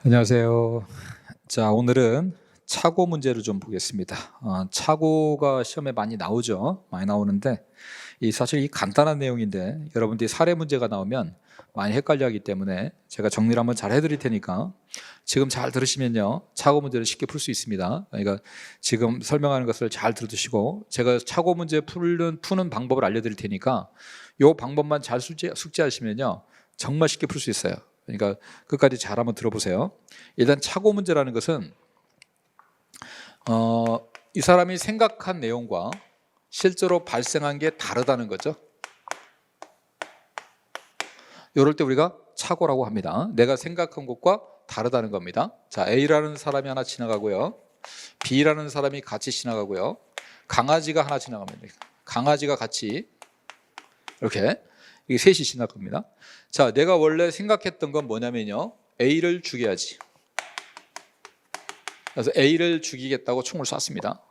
안녕하세요. 자, 오늘은 차고 문제를 좀 보겠습니다. 차고가 시험에 많이 나오죠. 많이 나오는데 사실 이 간단한 내용인데 여러분들이 사례 문제가 나오면 많이 헷갈려하기 때문에 제가 정리를 한번 잘 해드릴 테니까 지금 잘 들으시면요, 차고 문제를 쉽게 풀 수 있습니다. 그러니까 지금 설명하는 것을 잘 들어두시고 제가 차고 문제 푸는 방법을 알려드릴 테니까 이 방법만 잘 숙지하시면요 정말 쉽게 풀 수 있어요. 그러니까 끝까지 잘 한번 들어보세요. 일단 차고 문제라는 것은 이 사람이 생각한 내용과 실제로 발생한 게 다르다는 거죠. 이럴 때 우리가 차고라고 합니다. 내가 생각한 것과 다르다는 겁니다. 자, A라는 사람이 하나 지나가고요, B라는 사람이 같이 지나가고요, 강아지가 하나 지나갑니다. 강아지가 같이 이렇게 이게 셋이 지나갑니다. 자, 내가 원래 생각했던 건 뭐냐면요, A를 죽여야지. 그래서 A를 죽이겠다고 총을 쐈습니다.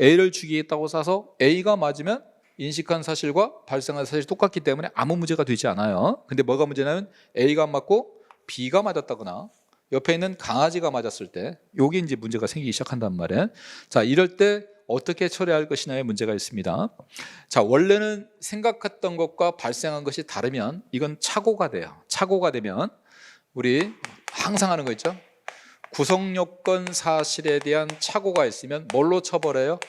A를 죽이겠다고 쏴서 A가 맞으면 인식한 사실과 발생한 사실이 똑같기 때문에 아무 문제가 되지 않아요. 근데 뭐가 문제냐면 A가 안 맞고 B가 맞았다거나 옆에 있는 강아지가 맞았을 때 여기 이제 문제가 생기기 시작한단 말이에요. 자, 이럴 때 어떻게 처리할 것이냐에 문제가 있습니다. 자, 원래는 생각했던 것과 발생한 것이 다르면 이건 착오가 돼요. 착오가 되면 우리 항상 하는 거 있죠. 구성요건 사실에 대한 착오가 있으면 뭘로 처벌해요?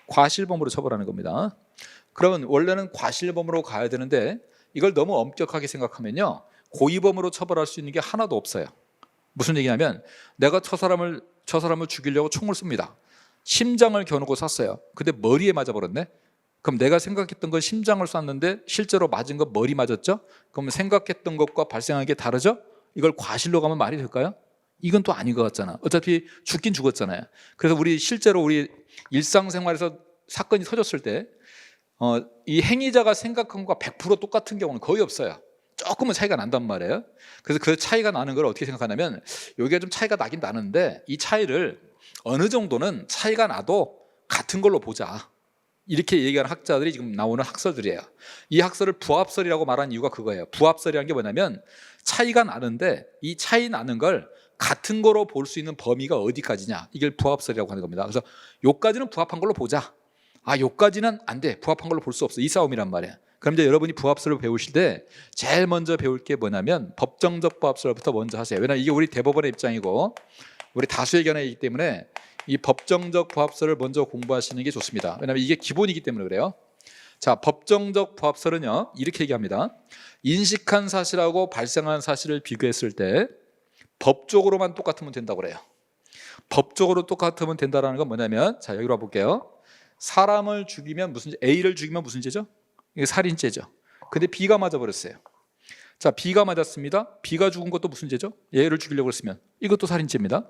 과실범으로 처벌하는 겁니다. 그러면 원래는 과실범으로 가야 되는데 이걸 너무 엄격하게 생각하면요, 고의범으로 처벌할 수 있는 게 하나도 없어요. 무슨 얘기냐면 내가 저 사람을 죽이려고 총을 씁니다. 심장을 겨누고 쐈어요. 근데 머리에 맞아버렸네. 그럼 내가 생각했던 건 심장을 쐈는데 실제로 맞은 건 머리 맞았죠? 그럼 생각했던 것과 발생한 게 다르죠? 이걸 과실로 가면 말이 될까요? 이건 또 아닌 것 같잖아. 어차피 죽긴 죽었잖아요. 그래서 실제로 우리 일상생활에서 사건이 터졌을 때 이 행위자가 생각한 것과 100% 똑같은 경우는 거의 없어요. 조금은 차이가 난단 말이에요. 그래서 그 차이가 나는 걸 어떻게 생각하냐면 여기가 좀 차이가 나긴 나는데 이 차이를 어느 정도는 차이가 나도 같은 걸로 보자, 이렇게 얘기하는 학자들이 지금 나오는 학설들이에요. 이 학설을 부합설이라고 말하는 이유가 그거예요. 부합설이라는 게 뭐냐면 차이가 나는데 이 차이 나는 걸 같은 거로 볼 수 있는 범위가 어디까지냐, 이걸 부합설이라고 하는 겁니다. 그래서 요까지는 부합한 걸로 보자, 요까지는 안 돼, 부합한 걸로 볼 수 없어, 이 싸움이란 말이에요. 그럼 이제 여러분이 부합설을 배우실 때 제일 먼저 배울 게 뭐냐면 법정적 부합설부터 먼저 하세요. 왜냐하면 이게 우리 대법원의 입장이고 우리 다수의 견해이기 때문에 이 법정적 부합설을 먼저 공부하시는 게 좋습니다. 왜냐하면 이게 기본이기 때문에 그래요. 자, 법정적 부합설은요 이렇게 얘기합니다. 인식한 사실하고 발생한 사실을 비교했을 때 법적으로만 똑같으면 된다고 그래요. 법적으로 똑같으면 된다는 건 뭐냐면, 자, 여기로 와볼게요. 사람을 죽이면 A를 죽이면 무슨 죄죠? 이게 살인죄죠. 근데 B가 맞아버렸어요. 자, B가 맞았습니다. B가 죽은 것도 무슨 죄죠? 얘를 죽이려고 했으면 이것도 살인죄입니다.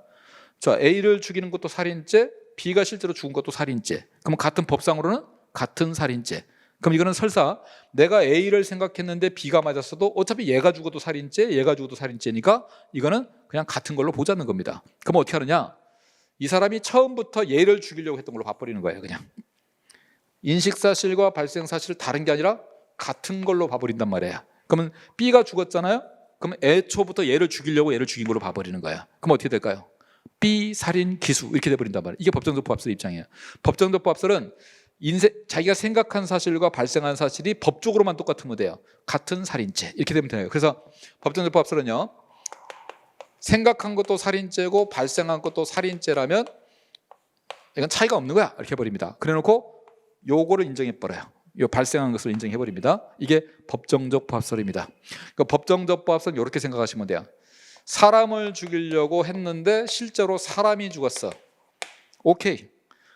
자, A를 죽이는 것도 살인죄, B가 실제로 죽은 것도 살인죄. 그럼 같은 법상으로는 같은 살인죄. 그럼 이거는 설사 내가 A를 생각했는데 B가 맞았어도 어차피 얘가 죽어도 살인죄, 얘가 죽어도 살인죄니까 이거는 그냥 같은 걸로 보자는 겁니다. 그럼 어떻게 하느냐? 이 사람이 처음부터 얘를 죽이려고 했던 걸로 봐버리는 거예요. 그냥 인식사실과 발생사실을 다른 게 아니라 같은 걸로 봐버린단 말이에요. 그러면 B가 죽었잖아요. 그럼 애초부터 얘를 죽이려고 얘를 죽인 걸로 봐버리는 거야. 그럼 어떻게 될까요? B 살인 기수 이렇게 돼버린단 말이에요. 이게 법정적 부합설의 입장이에요. 법정적 부합설은 자기가 생각한 사실과 발생한 사실이 법적으로만 똑같으면 돼요. 같은 살인죄 이렇게 되면 돼요. 그래서 법정적 부합설은요, 생각한 것도 살인죄고 발생한 것도 살인죄라면 이건 차이가 없는 거야 이렇게 해버립니다. 그래놓고 요거를 인정해버려요. 요 발생한 것을 인정해버립니다. 이게 법정적 부합설입니다. 그러니까 법정적 부합설은 이렇게 생각하시면 돼요. 사람을 죽이려고 했는데 실제로 사람이 죽었어. 오케이.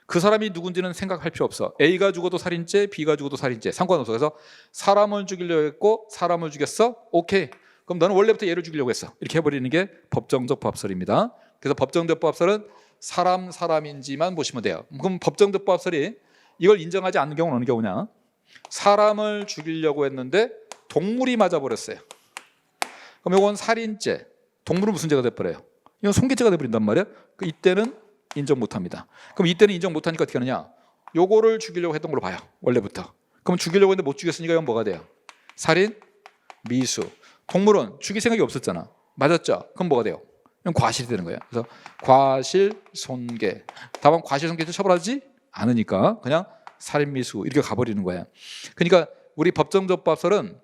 그 사람이 누군지는 생각할 필요 없어. A가 죽어도 살인죄, B가 죽어도 살인죄 상관없어. 그래서 사람을 죽이려고 했고 사람을 죽였어. 오케이. 그럼 너는 원래부터 얘를 죽이려고 했어. 이렇게 해버리는 게 법정적 부합설입니다. 그래서 법정적 부합설은 사람인지만 보시면 돼요. 그럼 법정적 부합설이 이걸 인정하지 않는 경우는 어느 경우냐? 사람을 죽이려고 했는데 동물이 맞아버렸어요. 그럼 이건 살인죄. 동물은 무슨 죄가 돼버려요? 이건 손괴죄가 돼버린단 말이에요. 이때는 인정 못합니다. 그럼 이때는 인정 못하니까 어떻게 하느냐? 요거를 죽이려고 했던 걸로 봐요. 원래부터. 그럼 죽이려고 했는데 못 죽였으니까 이건 뭐가 돼요? 살인, 미수. 동물은 죽일 생각이 없었잖아. 맞았죠? 그럼 뭐가 돼요? 그럼 과실이 되는 거예요. 그래서 과실, 손괴. 다만 과실, 손괴도 처벌하지 않으니까 그냥 살인미수 이렇게 가버리는 거예요. 그러니까 우리 법정적법설은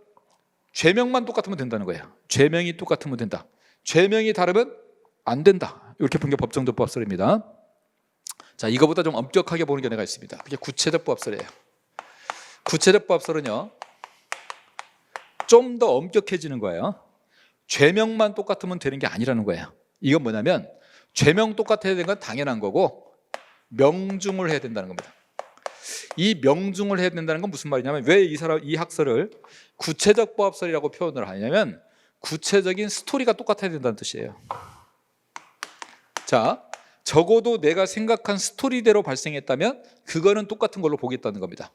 죄명만 똑같으면 된다는 거예요. 죄명이 똑같으면 된다. 죄명이 다르면 안 된다. 이렇게 본 게 법정적법설입니다. 자, 이거보다 좀 엄격하게 보는 견해가 있습니다. 그게 구체적법설이에요. 구체적법설은요, 좀 더 엄격해지는 거예요. 죄명만 똑같으면 되는 게 아니라는 거예요. 이건 뭐냐면 죄명 똑같아야 되는 건 당연한 거고 명중을 해야 된다는 겁니다. 이 명중을 해야 된다는 건 무슨 말이냐면 왜 이 학설을 구체적법설이라고 표현을 하냐면 구체적인 스토리가 똑같아야 된다는 뜻이에요. 자, 적어도 내가 생각한 스토리대로 발생했다면 그거는 똑같은 걸로 보겠다는 겁니다.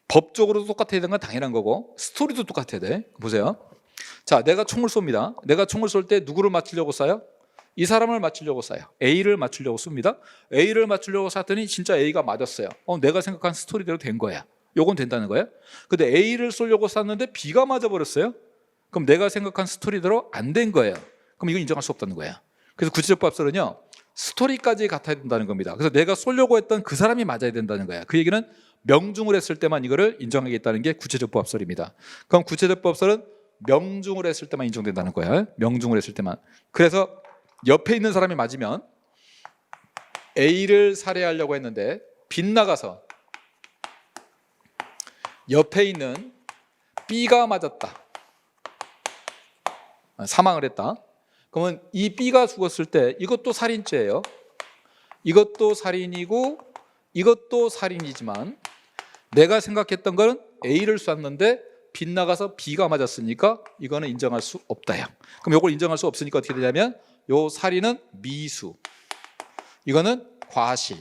법적으로도 똑같아야 되는 건 당연한 거고 스토리도 똑같아야 돼. 보세요. 자, 내가 총을 쏩니다. 내가 총을 쏠 때 누구를 맞추려고 쏴요? 이 사람을 맞추려고 쏴요. A를 맞추려고 쏩니다. A를 맞추려고 쐈더니 진짜 A가 맞았어요. 내가 생각한 스토리대로 된 거야. 요건 된다는 거예요. 근데 A를 쏘려고 쐈는데 B가 맞아버렸어요. 그럼 내가 생각한 스토리대로 안 된 거예요. 그럼 이건 인정할 수 없다는 거예요. 그래서 구체적법설은요, 스토리까지 같아야 된다는 겁니다. 그래서 내가 쏘려고 했던 그 사람이 맞아야 된다는 거야. 그 얘기는 명중을 했을 때만 이거를 인정하겠다는 게 구체적법설입니다. 그럼 구체적법설은 명중을 했을 때만 인정된다는 거야. 명중을 했을 때만. 그래서 옆에 있는 사람이 맞으면 A를 살해하려고 했는데 빗나가서 옆에 있는 B가 맞았다. 사망을 했다. 그러면 이 B가 죽었을 때 이것도 살인죄예요. 이것도 살인이고 이것도 살인이지만 내가 생각했던 거는 A를 쐈는데 빗나가서 B가 맞았으니까 이거는 인정할 수 없다요. 그럼 이걸 인정할 수 없으니까 어떻게 되냐면 요 살인은 미수, 이거는 과실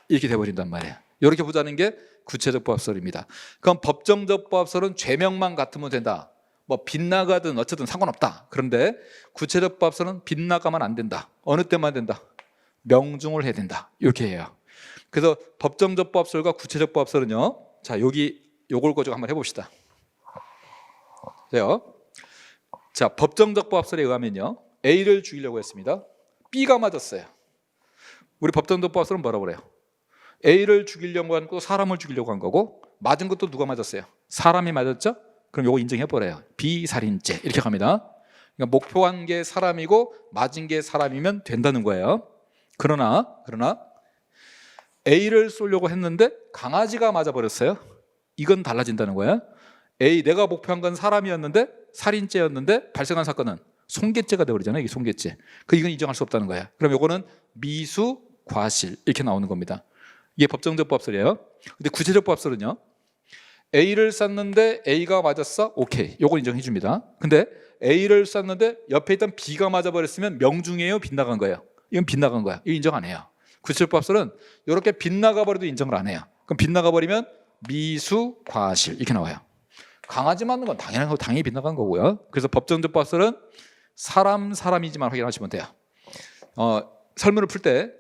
이렇게 돼버린단 말이에요. 이렇게 보자는 게 구체적법설입니다. 그럼 법정적법설은 죄명만 같으면 된다. 뭐 빗나가든 어쨌든 상관없다. 그런데 구체적법설은 빗나가면 안 된다. 어느 때만 된다? 명중을 해야 된다. 이렇게 해요. 그래서 법정적법설과 구체적법설은요, 자, 요걸 가지고 한번 해봅시다. 자, 법정적법설에 의하면요, A를 죽이려고 했습니다. B가 맞았어요. 우리 법정적법설은 뭐라고 그래요? A를 죽이려고 한 거, 사람을 죽이려고 한 거고 맞은 것도 누가 맞았어요? 사람이 맞았죠? 그럼 요거 인정해버려요. 비살인죄 이렇게 갑니다. 그러니까 목표한 게 사람이고 맞은 게 사람이면 된다는 거예요. 그러나 A를 쏘려고 했는데 강아지가 맞아버렸어요. 이건 달라진다는 거예요. 내가 목표한 건 사람이었는데 살인죄였는데 발생한 사건은 손괴죄가 되어버리잖아요. 이게 손괴죄. 이건 인정할 수 없다는 거예요. 그럼 요거는 미수, 과실 이렇게 나오는 겁니다. 이게 법정적법설이에요. 근데 구체적법설은요, A를 쐈는데 A가 맞았어? 오케이, 요걸 인정해 줍니다. 근데 A를 쐈는데 옆에 있던 B가 맞아버렸으면 명중이에요? 빗나간 거예요? 이건 빗나간 거야. 이거 인정 안 해요. 구체적법설은 이렇게 빗나가 버려도 인정을 안 해요. 그럼 빗나가 버리면 미수, 과실 이렇게 나와요. 강아지 맞는 건 당연한 거고 당연히 빗나간 거고요. 그래서 법정적법설은 사람이지만 확인하시면 돼요. 설문을 풀 때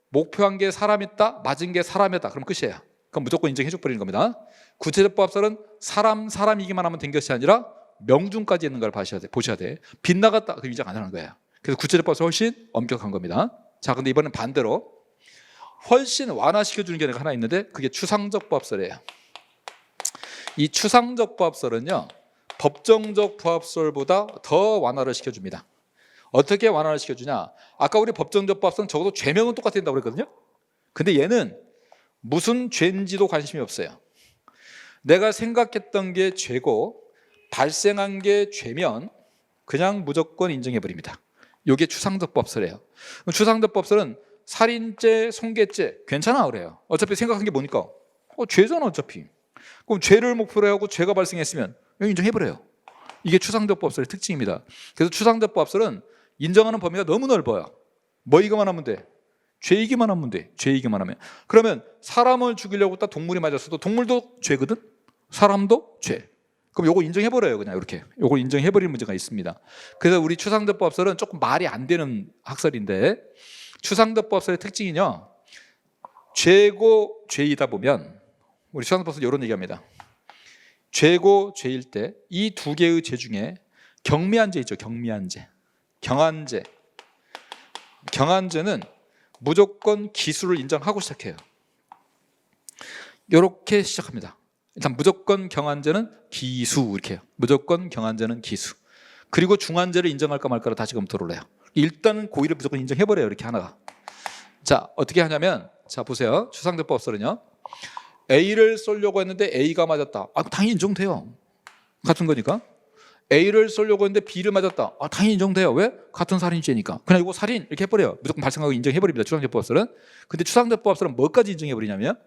목표한 게 사람이다, 맞은 게 사람이다, 그럼 끝이에요. 그럼 무조건 인정해 줘 버리는 겁니다. 구체적법설은 사람이기만 하면 된 것이 아니라 명중까지 있는 걸 보셔야 돼. 빗나갔다, 그럼 인정 안 하는 거예요. 그래서 구체적법설 훨씬 엄격한 겁니다. 자, 근데 이번엔 반대로 훨씬 완화시켜주는 게 하나 있는데 그게 추상적법설이에요. 이 추상적법설은요, 법정적법설보다 더 완화를 시켜줍니다. 어떻게 완화를 시켜주냐? 아까 우리 법정적법설은 적어도 죄명은 똑같아야 된다고 그랬거든요. 근데 얘는 무슨 죄인지도 관심이 없어요. 내가 생각했던 게 죄고 발생한 게 죄면 그냥 무조건 인정해버립니다. 이게 추상적법설이에요. 추상적법설은 살인죄, 손괴죄 괜찮아 그래요. 어차피 생각한 게 뭐니까? 죄잖아 어차피. 그럼 죄를 목표로 하고 죄가 발생했으면 인정해버려요. 이게 추상적법설의 특징입니다. 그래서 추상적법설은 인정하는 범위가 너무 넓어요. 뭐이기만 하면 돼? 죄이기만 하면 돼. 죄이기만 하면. 그러면 사람을 죽이려고 딱 동물이 맞았어도 동물도 죄거든? 사람도 죄. 그럼 요거 인정해버려요. 그냥 이렇게. 요걸 인정해버리는 문제가 있습니다. 그래서 우리 추상적법설은 조금 말이 안 되는 학설인데 추상적법설의 특징은요, 죄고 죄이다 보면 우리 추상적법설 이런 얘기합니다. 죄고 죄일 때 이 두 개의 죄 중에 경미한죄 있죠. 경미한죄. 경한죄. 경한죄는 무조건 기수를 인정하고 시작해요. 이렇게 시작합니다. 일단 무조건 경한죄는 기수 이렇게 해요. 무조건 경한죄는 기수. 그리고 중한죄를 인정할까 말까를 다시 검토를 해요. 일단은 고의를 무조건 인정해버려요. 이렇게 하나가. 자, 어떻게 하냐면, 자 보세요. 추상대법설은요, A를 쏠려고 했는데 A가 맞았다. 당연히 인정돼요. 같은 거니까. A를 쏠려고 했는데 B를 맞았다. 당연히 인정돼요. 왜? 같은 살인죄니까. 그냥 이거 살인 이렇게 해버려요. 무조건 발생하고 인정해버립니다. 추상대법설은. 근데 추상대법설은 뭐까지 인정해버리냐면,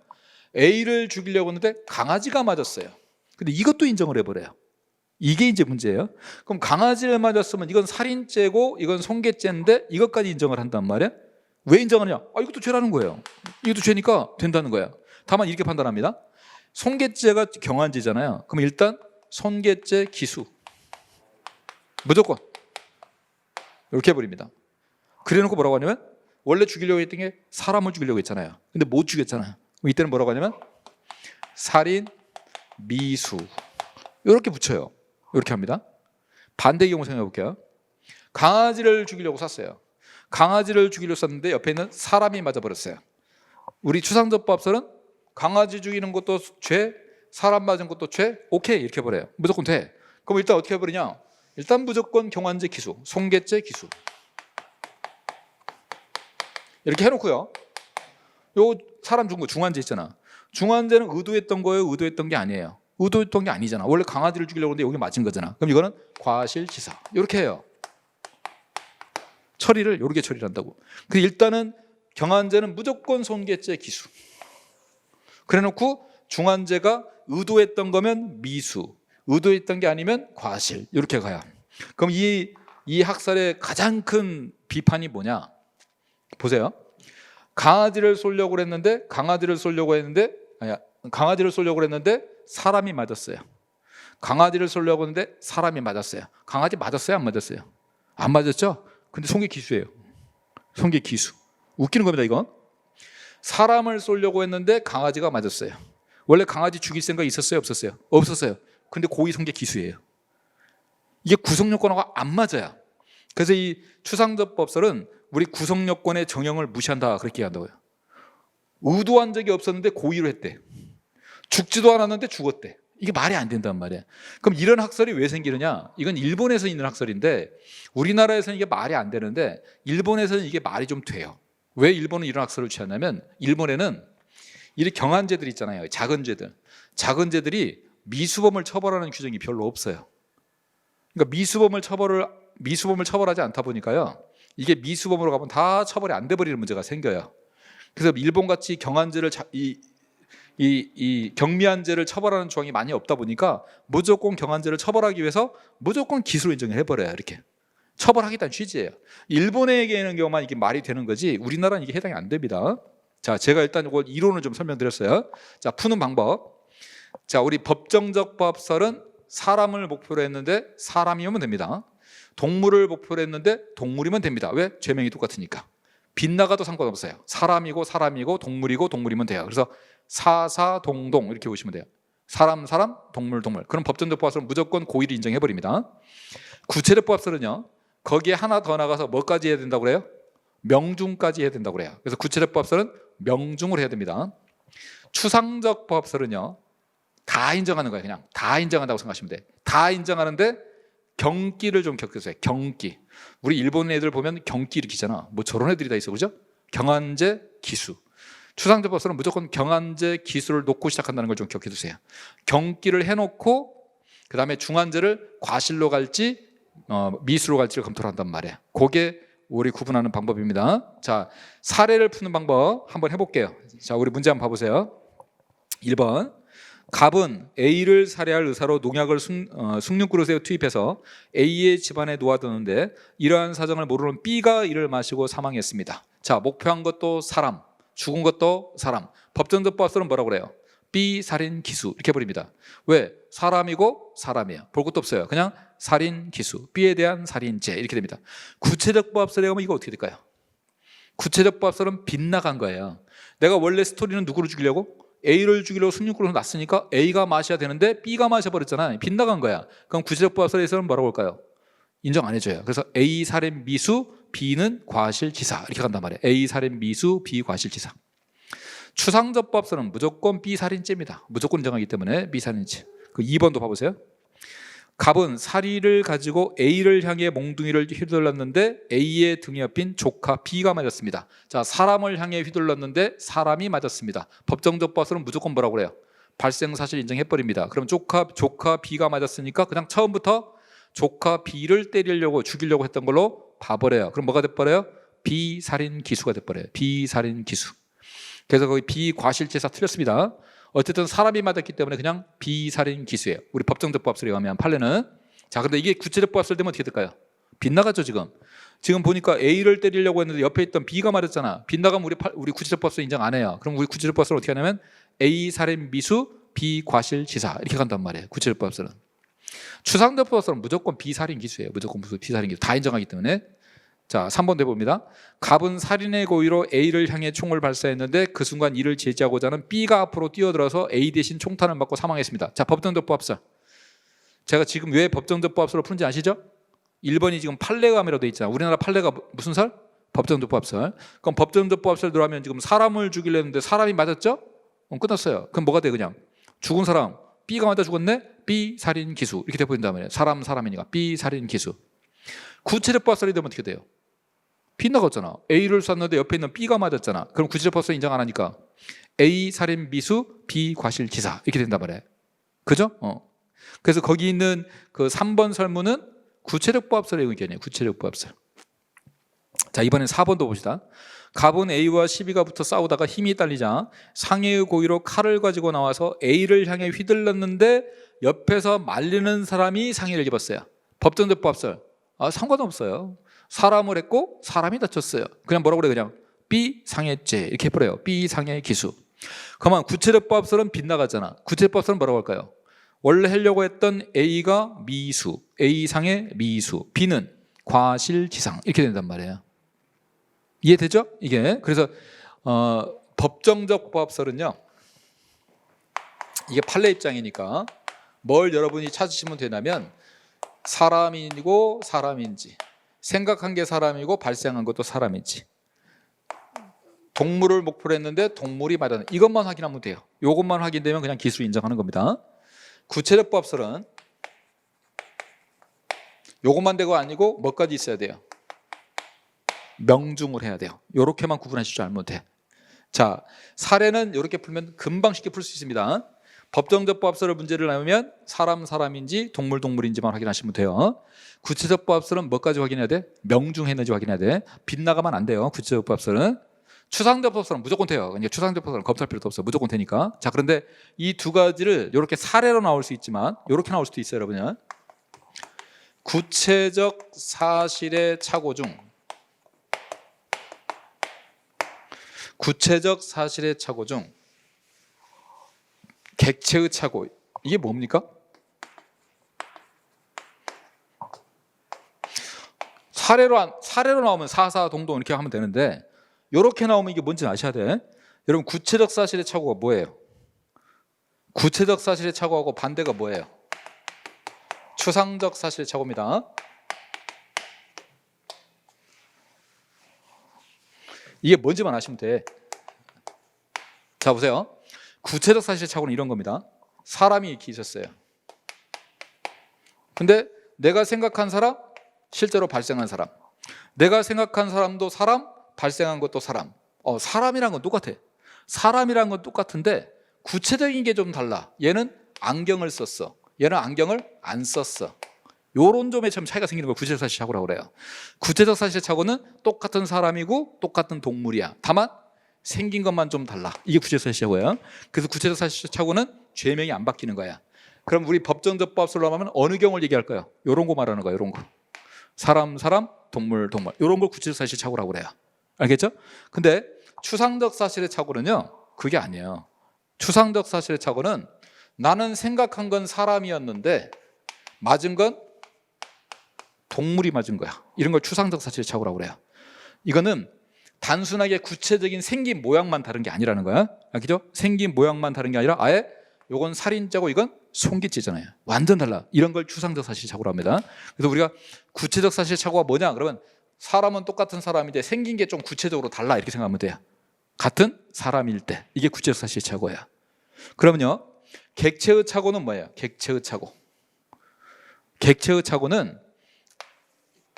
A를 죽이려고 했는데 강아지가 맞았어요. 근데 이것도 인정을 해버려요. 이게 이제 문제예요. 그럼 강아지를 맞았으면 이건 살인죄고 이건 손괴죄인데 이것까지 인정을 한단 말이야. 왜 인정하느냐? 이것도 죄라는 거예요. 이것도 죄니까 된다는 거야. 다만 이렇게 판단합니다. 손괴죄가 경한죄잖아요. 그럼 일단 손괴죄 기수 무조건 이렇게 해버립니다. 그래놓고 뭐라고 하냐면, 원래 죽이려고 했던 게 사람을 죽이려고 했잖아요. 근데 못 죽였잖아요. 그럼 이때는 뭐라고 하냐면 살인 미수 이렇게 붙여요. 이렇게 합니다. 반대 경우 생각해 볼게요. 강아지를 죽이려고 쐈어요. 강아지를 죽이려고 쐈는데 옆에 있는 사람이 맞아버렸어요. 우리 추상접법설은 강아지 죽이는 것도 죄, 사람 맞은 것도 죄, 오케이 이렇게 해버려요. 무조건 돼. 그럼 일단 어떻게 해버리냐? 일단 무조건 경한죄 기수, 손괴죄 기수 이렇게 해놓고요. 요 사람 죽은 거 중한죄 있잖아. 중한죄는 의도했던 거예요, 의도했던 게 아니에요? 의도했던 게 아니잖아. 원래 강아지를 죽이려고 했는데 여기 맞은 거잖아. 그럼 이거는 과실치사 이렇게 해요. 처리를 이렇게 처리를 한다고. 근데 일단은 경한죄는 무조건 손괴죄 기수. 그래놓고 중한죄가 의도했던 거면 미수, 의도했던 게 아니면 과실 이렇게 가요. 그럼 이 학살의 가장 큰 비판이 뭐냐? 보세요. 강아지를 쏘려고 했는데 사람이 맞았어요. 강아지를 쏘려고 했는데 사람이 맞았어요. 강아지 맞았어요? 안 맞았어요? 안 맞았죠? 근데 손괴 기수예요. 손괴 기수. 웃기는 겁니다, 이건. 사람을 쏘려고 했는데 강아지가 맞았어요. 원래 강아지 죽일 생각 있었어요? 없었어요? 없었어요. 근데 고의 손괴 기수예요. 이게 구성요건하고 안 맞아요. 그래서 이 추상접법설은 우리 구성요건의 정형을 무시한다 그렇게 한다고요. 의도한 적이 없었는데 고의로 했대. 죽지도 않았는데 죽었대. 이게 말이 안 된단 말이야. 그럼 이런 학설이 왜 생기느냐? 이건 일본에서 있는 학설인데 우리나라에서는 이게 말이 안 되는데 일본에서는 이게 말이 좀 돼요. 왜 일본은 이런 학설을 취하냐면, 일본에는 이 경한죄들 있잖아요. 작은 죄들. 작은 죄들이 미수범을 처벌하는 규정이 별로 없어요. 그러니까 미수범을 처벌하지 않다 보니까요, 이게 미수범으로 가면 다 처벌이 안 돼버리는 문제가 생겨요. 그래서 일본같이 경한죄를 이 경미한 죄를 처벌하는 조항이 많이 없다 보니까 무조건 경한죄를 처벌하기 위해서 무조건 기수로 인정을 해버려요. 이렇게 처벌하겠다는 취지예요. 일본에게는 경우만 이게 말이 되는 거지 우리나라는 이게 해당이 안 됩니다. 자, 제가 일단 이걸 이론을 좀 설명드렸어요. 자, 푸는 방법. 자, 우리 법정적 법설은 사람을 목표로 했는데 사람이면 됩니다. 동물을 목표로 했는데 동물이면 됩니다. 왜? 죄명이 똑같으니까. 빗나가도 상관없어요. 사람이고 동물이고 동물이면 돼요. 그래서 사사동동 이렇게 보시면 돼요. 사람, 동물. 그럼 법정적 법설은 무조건 고의를 인정해버립니다. 구체적 법설은요, 거기에 하나 더 나가서 뭐까지 해야 된다고 그래요? 명중까지 해야 된다고 그래요. 그래서 구체적 법설은 명중을 해야 됩니다. 추상적 법설은요, 다 인정하는 거예요. 그냥 다 인정한다고 생각하시면 돼. 다 인정하는데 경기를 좀 겪으세요. 경기. 우리 일본 애들 보면 경기 일으키잖아. 뭐 저런 애들이 다 있어, 그죠? 경한죄 기수. 추상적 법설은 무조건 경한죄 기수를 놓고 시작한다는 걸 좀 기억해 두세요. 경기를 해놓고 그 다음에 중한죄를 과실로 갈지 미수로 갈지를 검토를 한단 말이에요. 그게 우리 구분하는 방법입니다. 자, 사례를 푸는 방법 한번 해볼게요. 자, 우리 문제 한번 봐보세요. 1번. 갑은 A를 살해할 의사로 농약을 숭늉그릇에 투입해서 A의 집안에 놓아두는데 이러한 사정을 모르는 B가 이를 마시고 사망했습니다. 자, 목표한 것도 사람, 죽은 것도 사람. 법정적 법설은 뭐라고 그래요? B 살인 기수 이렇게 해버립니다. 왜? 사람이고 사람이에요. 볼 것도 없어요. 그냥 살인 기수, B에 대한 살인죄 이렇게 됩니다. 구체적 법설에 가면 이거 어떻게 될까요? 구체적 법설은 빗나간 거예요. 내가 원래 스토리는 누구를 죽이려고? A를 죽이려고 숭늉그릇을 놨으니까 A가 마셔야 되는데 B가 마셔버렸잖아요. 빗나간 거야. 그럼 구체적 법설에서는 뭐라고 할까요? 인정 안 해줘요. 그래서 A 살인 미수, B는 과실치사 이렇게 간단 말이에요. A 살인 미수, B 과실치사. 추상접법서는 무조건 B 살인죄입니다. 무조건 인정하기 때문에 B 살인죄. 그 2번도 봐보세요. 갑은 사리를 가지고 A를 향해 몽둥이를 휘둘렀는데 A의 등 옆인 조카 B가 맞았습니다. 자, 사람을 향해 휘둘렀는데 사람이 맞았습니다. 법정접법서는 무조건 뭐라고 그래요? 발생사실 인정해버립니다. 그럼 조카 B가 맞았으니까 그냥 처음부터 조카 B를 때리려고 죽이려고 했던 걸로 봐버려요. 그럼 뭐가 돼버려요? 비살인 기수가 돼버려요. 비살인 기수. 그래서 거기 비과실치사 틀렸습니다. 어쨌든 사람이 맞았기 때문에 그냥 비살인 기수예요. 우리 법정접법설에 의하면 판례는. 자, 근데 이게 구체적법설 되면 어떻게 될까요? 빗나가죠 지금. 지금 보니까 A를 때리려고 했는데 옆에 있던 B가 맞았잖아. 빗나가면 우리 구체적법설 인정 안 해요. 그럼 우리 구체적법설은 어떻게 하냐면 A 살인 미수, B 과실치사 이렇게 간단 말이에요. 구체적법설은. 추상접법설은 무조건 비살인 기수예요. 무조건 비살인 기수. 다 인정하기 때문에. 자, 3번 대봅니다. 갑은 살인의 고의로 A를 향해 총을 발사했는데 그 순간 이를 제지하고자 하는 B가 앞으로 뛰어들어서 A 대신 총탄을 맞고 사망했습니다. 자, 법정접법설. 제가 지금 왜 법정접법설을 푸는지 아시죠? 1번이 지금 판례감이라고 돼 있잖아. 우리나라 판례가 무슨 설? 법정접법설. 그럼 법정접법설 들어가면 지금 사람을 죽이려 했는데 사람이 맞았죠? 끝났어요. 그럼 뭐가 돼 그냥? 죽은 사람 B가 맞아 죽었네? B 살인 기수 이렇게 돼버린단 말이에요. 사람이니까 B 살인 기수. 구체적법설이 되면 어떻게 돼요? 빗나갔잖아. A를 쐈는데 옆에 있는 B가 맞았잖아. 그럼 구체적법설 인정 안 하니까 A 살인 미수, B 과실치사 이렇게 된단 말이에요. 그죠? 그래서 거기 있는 그 3번 설문은 구체적법설의 의견이에요. 구체적법설. 자, 이번엔 4번도 봅시다. 갑은 A와 시비가 붙어 싸우다가 힘이 딸리자 상해의 고의로 칼을 가지고 나와서 A를 향해 휘둘렀는데 옆에서 말리는 사람이 상해를 입었어요. 법정접법설. 상관없어요. 사람을 했고 사람이 다쳤어요. 그냥 뭐라고 그래? 그냥 비상해죄 이렇게 해버려요. 비상해 기수. 그러면 구체적법설은 빗나가잖아. 구체적법설은 뭐라고 할까요? 원래 하려고 했던 A가 미수, A상의 미수, B는 과실치상 이렇게 된단 말이에요. 이해되죠? 이게 그래서 법정접법설은요, 이게 판례 입장이니까 뭘 여러분이 찾으시면 되냐면 사람이고 사람인지, 생각한 게 사람이고 발생한 것도 사람인지, 동물을 목표로 했는데 동물이 맞았는, 이것만 확인하면 돼요. 이것만 확인되면 그냥 기수 인정하는 겁니다. 구체적법설은 이것만 되고 아니고 뭐까지 있어야 돼요? 명중을 해야 돼요. 이렇게만 구분하실 줄 알면 돼. 자, 사례는 이렇게 풀면 금방 쉽게 풀 수 있습니다. 법정접법설을 문제를 내면 사람인지 동물인지만 확인하시면 돼요. 구체적법설은 뭐까지 확인해야 돼? 명중했는지 확인해야 돼. 빗나가면 안 돼요. 구체적법설은. 추상접법설은 무조건 돼요. 그러니까 추상접법설은 검토할 필요도 없어요. 무조건 되니까. 자, 그런데 이 두 가지를 이렇게 사례로 나올 수 있지만 이렇게 나올 수도 있어요, 여러분. 구체적 사실의 착오 중 객체의 착오, 이게 뭡니까? 사례로 나오면 사사동동 이렇게 하면 되는데 이렇게 나오면 이게 뭔지 아셔야 돼. 여러분, 구체적 사실의 착오가 뭐예요? 구체적 사실의 착오하고 반대가 뭐예요? 추상적 사실의 착오입니다. 이게 뭔지만 아시면 돼. 자, 보세요. 구체적 사실의 착오는 이런 겁니다. 사람이 이렇게 있었어요. 근데 내가 생각한 사람, 실제로 발생한 사람, 내가 생각한 사람도 사람, 발생한 것도 사람. 사람이란 건 똑같아. 사람이란 건 똑같은데 구체적인 게 좀 달라. 얘는 안경을 썼어, 얘는 안경을 안 썼어. 요런 점에 참 차이가 생기는 걸 구체적 사실의 착오라고 그래요. 구체적 사실의 착오는 똑같은 사람이고 똑같은 동물이야. 다만 생긴 것만 좀 달라. 이게 구체적 사실의 착오예요. 그래서 구체적 사실의 착오는 죄명이 안 바뀌는 거야. 그럼 우리 법정접법설로 하면 어느 경우를 얘기할까요? 요런 거 말하는 거야. 요런 거. 사람, 동물. 요런 걸 구체적 사실의 착오라고 그래요. 알겠죠? 근데 추상적 사실의 착오는요, 그게 아니에요. 추상적 사실의 착오는 나는 생각한 건 사람이었는데 맞은 건 동물이 맞은 거야. 이런 걸 추상적 사실의 착오라고 그래요. 이거는 단순하게 구체적인 생긴 모양만 다른 게 아니라는 거야. 알겠죠? 생긴 모양만 다른 게 아니라 아예 요건 살인죄고 이건 손기지잖아요. 완전 달라. 이런 걸 추상적 사실착오로 합니다. 그래서 우리가 구체적 사실착오가 뭐냐? 그러면 사람은 똑같은 사람인데 생긴 게 좀 구체적으로 달라 이렇게 생각하면 돼요. 같은 사람일 때 이게 구체적 사실착오야. 그러면요, 객체의 착오는 뭐예요? 객체의 착오. 객체의 착오는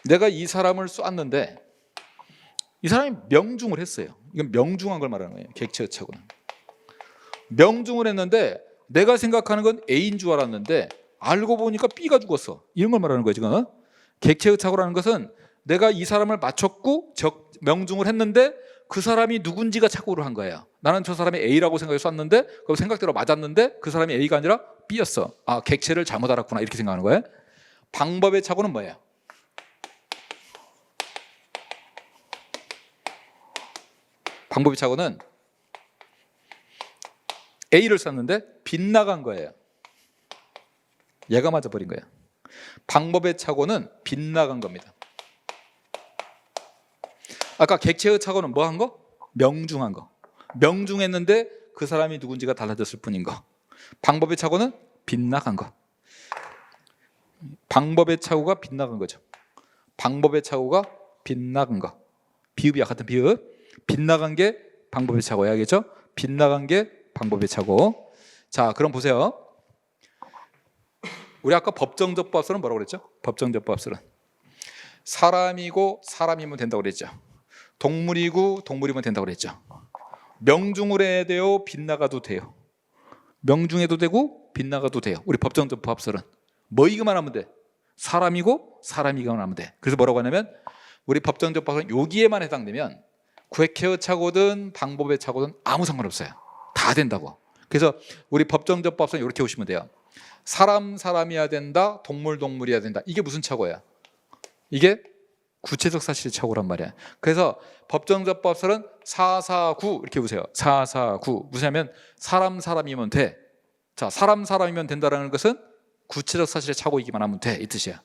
내가 이 사람을 쐈는데 이 사람이 명중을 했어요. 이건 명중한 걸 말하는 거예요. 객체의 착오는. 명중을 했는데 내가 생각하는 건 A인 줄 알았는데 알고 보니까 B가 죽었어. 이런 걸 말하는 거예요 지금. 객체의 착오라는 것은 내가 이 사람을 맞췄고 명중을 했는데 그 사람이 누군지가 착오를 한 거예요. 나는 저 사람이 A라고 생각해서 쐈는데 그 생각대로 맞았는데 그 사람이 A가 아니라 B였어. 아, 객체를 잘못 알았구나 이렇게 생각하는 거예요. 방법의 착오는 뭐예요? 방법의 착오는 A를 쐈는데 빗나간 거예요. 얘가 맞아버린 거예요. 방법의 착오는 빗나간 겁니다. 아까 객체의 착오는 뭐 한 거? 명중한 거. 명중했는데 그 사람이 누군지가 달라졌을 뿐인 거. 방법의 착오는 빗나간 거. 방법의 착오가 빗나간 거죠. 방법의 착오가 빗나간 거. 비읍이야, 같은 비읍. 빗나간 게 방법의 착오야, 알겠죠? 빗나간 게 방법의 착오. 자, 그럼 보세요. 우리 아까 법정적 부합설은 뭐라고 그랬죠? 법정적 부합설은 사람이고 사람이면 된다고 그랬죠. 동물이고 동물이면 된다고 그랬죠. 명중을 해야 돼요? 빗나가도 돼요? 명중해도 되고 빗나가도 돼요. 우리 법정적 부합설은 뭐이기만 하면 돼? 사람이고 사람이기만 하면 돼. 그래서 뭐라고 하냐면 우리 법정적 부합설은 여기에만 해당되면 객체의 착오든 방법의 착오든 아무 상관없어요. 다 된다고. 그래서 우리 법정적 부합설은 이렇게 보시면 돼요. 사람이어야 된다, 동물이어야 된다. 이게 무슨 착오야? 이게 구체적 사실의 착오란 말이야. 그래서 법정적 부합설은 449 이렇게 보세요. 449 무엇이냐면 사람이면 돼. 자, 사람이면 된다는 것은 구체적 사실의 착오이기만 하면 돼, 이 뜻이야.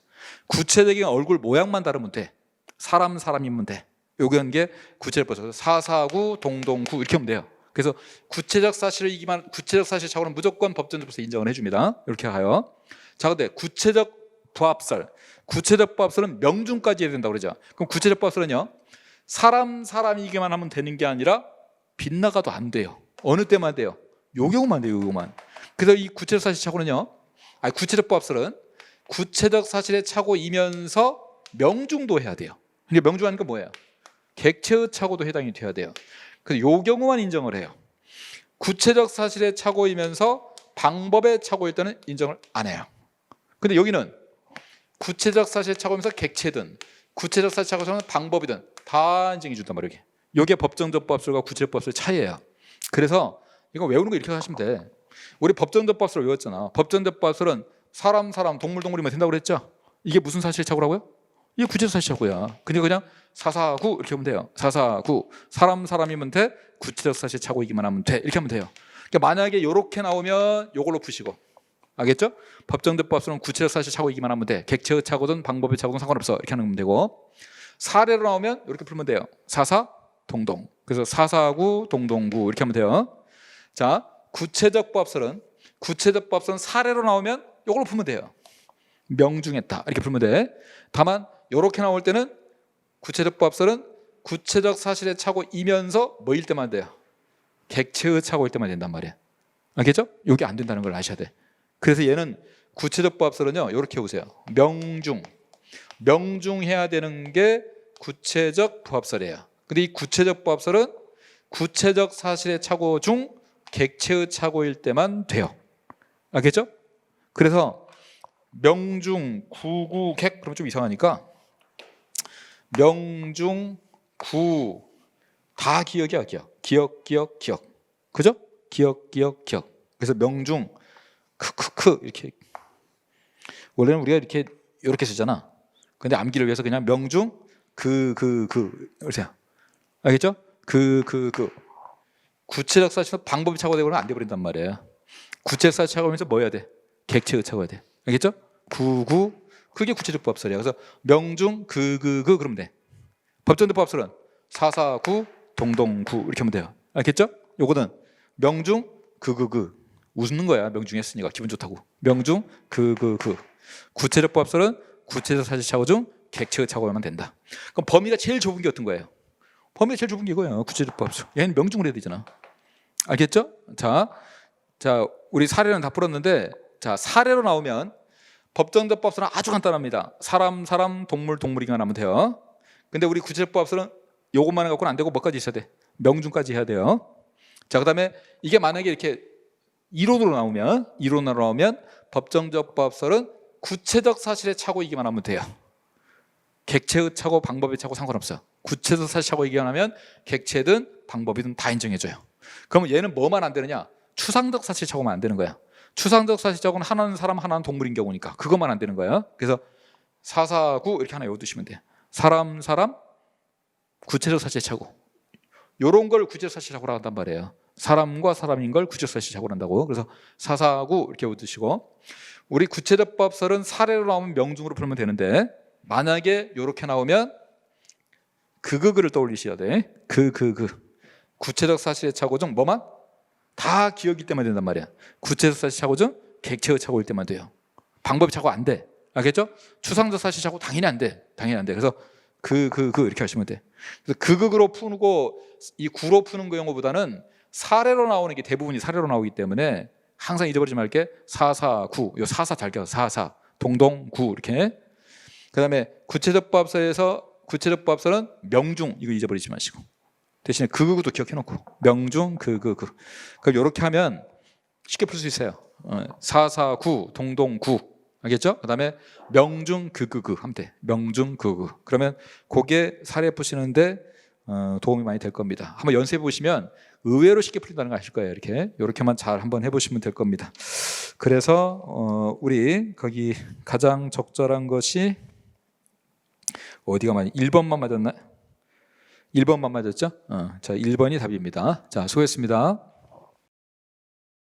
구체적인 얼굴 모양만 다르면 돼. 사람이면 돼. 요런 게 구체적 부합설. 449 동동구 이렇게 하면 돼요. 그래서 구체적 사실이기만, 구체적 사실 착오는 무조건 법정적 부합설에서 인정을 해줍니다. 이렇게 가요. 자, 근데 구체적 부합설은 명중까지 해야 된다고 그러죠. 그럼 구체적 부합설은요, 사람이기만 하면 되는 게 아니라 빗나가도 안 돼요. 어느 때만 돼요? 요 경우만 돼요, 요 경우만. 그래서 이 구체적 사실 착오는요, 구체적 부합설은 구체적 사실의 착오이면서 명중도 해야 돼요. 근데 명중하는 건 뭐예요? 객체의 착오도 해당이 돼야 돼요. 그래서 요 경우만 인정을 해요. 구체적 사실의 착오이면서 방법의 착오일 때는 인정을 안 해요. 근데 여기는 구체적 사실의 착오면서 객체든 구체적 사실 착오는 방법이든 다 인정해 준단 말이에요. 이게 법정적 부합설과 구체적 부합설의 차이예요. 그래서 이거 외우는 거 이렇게 하시면 돼. 우리 법정적 부합설을 외웠잖아. 법정적 부합설은 사람, 동물이면 된다고 그랬죠. 이게 무슨 사실의 착오라고요? 이게 구체적 사실의 착오야. 근데 그냥 449 이렇게 하면 돼요. 449 사람이면 돼. 구체적 사실 착오이기만 하면 돼. 이렇게 하면 돼요. 그러니까 만약에 이렇게 나오면 이걸로 푸시고, 알겠죠? 법정적 부합설은 구체적 사실 착오이기만 하면 돼. 객체의 착오든 방법의 착오든 상관없어. 이렇게 하면 되고, 사례로 나오면 이렇게 풀면 돼요. 44 동동. 그래서 449 동동구 이렇게 하면 돼요. 자, 구체적 부합설은 사례로 나오면 이걸로 풀면 돼요. 명중했다 이렇게 풀면 돼. 다만 이렇게 나올 때는 구체적 부합설은 구체적 사실의 착오이면서 뭐일 때만 돼요? 객체의 착오일 때만 된단 말이야. 알겠죠? 이게 안 된다는 걸 아셔야 돼. 그래서 얘는 구체적 부합설은요, 이렇게 보세요. 명중해야 되는 게 구체적 부합설이에요. 근데 이 구체적 부합설은 구체적 사실의 착오 중 객체의 착오일 때만 돼요. 알겠죠? 그래서 명중, 구구, 객 그러면 좀 이상하니까 명중, 구 다 기억이야, 기억. 그죠? 기억. 그래서 명중, 크크크 이렇게. 원래는 우리가 이렇게 쓰잖아. 근데 암기를 위해서 그냥 명중, 이렇게. 알겠죠? 구체적 사실은 방법이 착오되고는 안 돼버린단 말이에요. 구체적 사실 착오하면서 뭐 해야 돼? 객체의 착오해야 돼. 알겠죠? 구구 그게 구체적 부합설이야. 그래서 명중 그러면 돼. 법정적 부합설은 449 동동구 이렇게 하면 돼요. 알겠죠? 요거는 명중 그 웃는 거야. 명중했으니까 기분 좋다고. 명중 그 구체적 부합설은 구체적 사실착오 중 객체의 착오만 된다. 그럼 범위가 제일 좁은 게 어떤 거예요? 범위가 제일 좁은 게 이거예요. 구체적 부합설. 얘는 명중을 해야 되잖아. 알겠죠? 자, 우리 사례는 다 풀었는데, 자, 사례로 나오면 법정적 부합설은 아주 간단합니다. 사람, 동물, 동물이만 하면 돼요. 근데 우리 구체적 부합설은 요것만 갖고는 안 되고 뭐까지 있어야 돼? 명중까지 해야 돼요. 자, 그다음에 이게 만약에 이렇게 이론으로 나오면 법정적 부합설은 구체적 사실의 착오이기만 하면 돼요. 객체의 착오, 방법의 착오 상관없어요. 구체적 사실 착오이기만 하면 객체든 방법이든 다 인정해줘요. 그러면 얘는 뭐만 안 되느냐? 추상적 사실 착오만 안 되는 거야. 추상적 사실 착오는 하나는 사람, 하나는 동물인 경우니까 그것만 안 되는 거야. 그래서 449 이렇게 하나 외워두시면 돼요. 사람, 구체적 사실 착오. 요런 걸 구체적 사실 착오라고 한단 말이에요. 사람과 사람인 걸 구체적 사실 착오를 한다고. 그래서 449 이렇게 외워두시고, 우리 구체적 부합설은 사례로 나오면 명중으로 풀면 되는데, 만약에 이렇게 나오면 그를 떠올리셔야 돼. 구체적 사실의 착오 중 뭐만? 다 기억일 때만 된단 말이야. 구체적 사실 착오 중 객체의 착오일 때만 돼요. 방법의 착오 안 돼. 알겠죠? 추상적 사실 착오 당연히 안 돼. 그래서 이렇게 하시면 돼. 그래서 극으로 풀고 이 구로 푸는 경우보다는 사례로 나오는 게 대부분이 사례로 나오기 때문에 항상 잊어버리지 말게. 449, 요 44 잘 껴. 44, 동동, 9 이렇게. 그다음에 구체적 부합설은 명중, 이거 잊어버리지 마시고 대신에 그도 기억해놓고 명중 그럼 이렇게 하면 쉽게 풀 수 있어요. 449 동동 9 알겠죠? 그다음에 명중 하면 돼. 명중 그러면 그게 사례 푸시는데 도움이 많이 될 겁니다. 한번 연습해 보시면 의외로 쉽게 풀린다는 거 아실 거예요. 이렇게만 잘 한번 해보시면 될 겁니다. 그래서 우리 거기 가장 적절한 것이 어디가 많이 1번만 맞았나? 1번만 맞았죠? 자, 1번이 답입니다. 자, 수고했습니다.